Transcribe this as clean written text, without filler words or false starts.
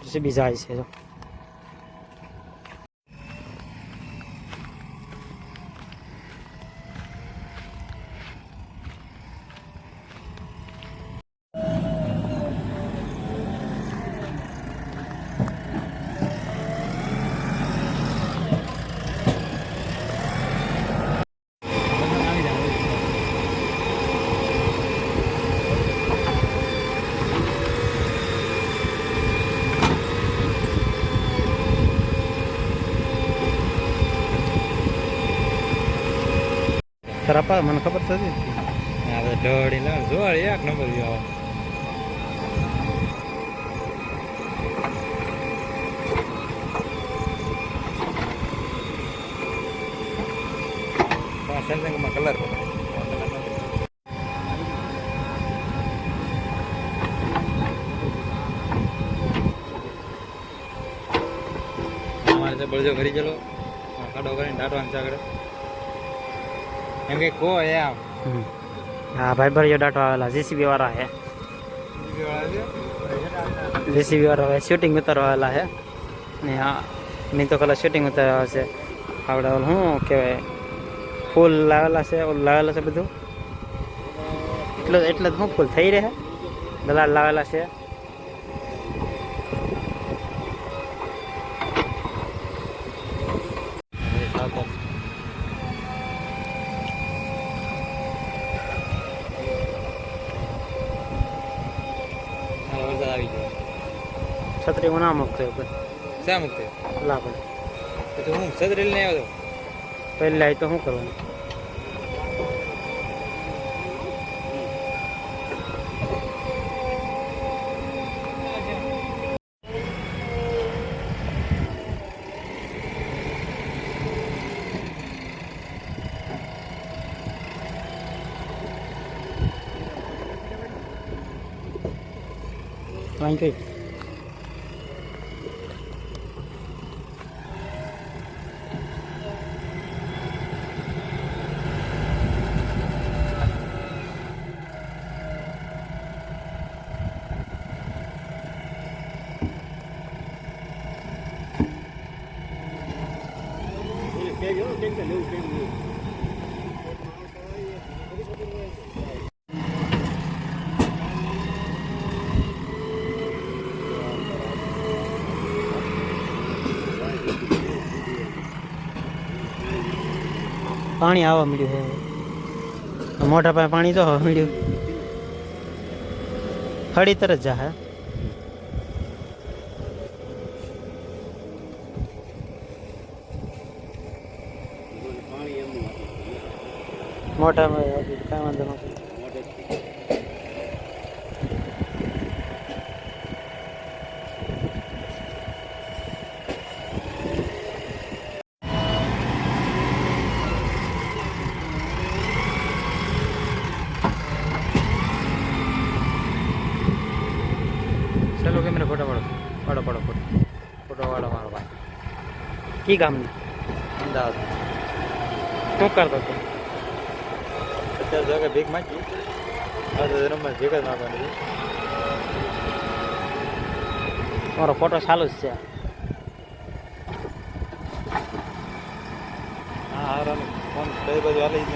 JCB જાય છે જો તરપા મને ખબર થતી આ બધા ઢળી ના જોવાળી એક નંબર જેવો સેમસંગમાં કલર અમારે બળજો કરી ચલો કાઢો કરીને ડાટવાનું આગળ એમ કે કો યાર હા ભાઈ ભર ડાટો આવેલા જેસીબી વાળા હે જેસીબી વાળા શૂટિંગ ઉતારવાલા હે ને હા મેં તો કલા શૂટિંગ ઉતારવા છે આવડે ઓલું શું કહેવાય ફૂલ લાવેલા છે ઓલું લાવેલા છે બધું એટલે જ શું ફૂલ થઈ રહે દલાલ લાવેલા છે આવી ગયો છત્રી હું ના મૂકતો શા મૂકતે લા પડે તો હું સદરેલ ને આવ્યો પહેલાં તો શું કરવાનું વાંચી કઈ પાણી આવવા મળ્યું છે મોટા પાસે પાણી તો આવવા મળ્યું ફળી તરત જા હે મોટા કાંઈ વાંધો નથી चलो के मेरे फोटो पड़ो पड़ो फोटो फोटो वाला मारो भाई की काम नहीं અમદાવાદ શું કરતો હતો અત્યારે જો કે ભીખ માંગી રમવા ભીખ જ માગવાની મારો ફોટો ચાલુ જ છે હા ફોન કઈ બાજુ હાલી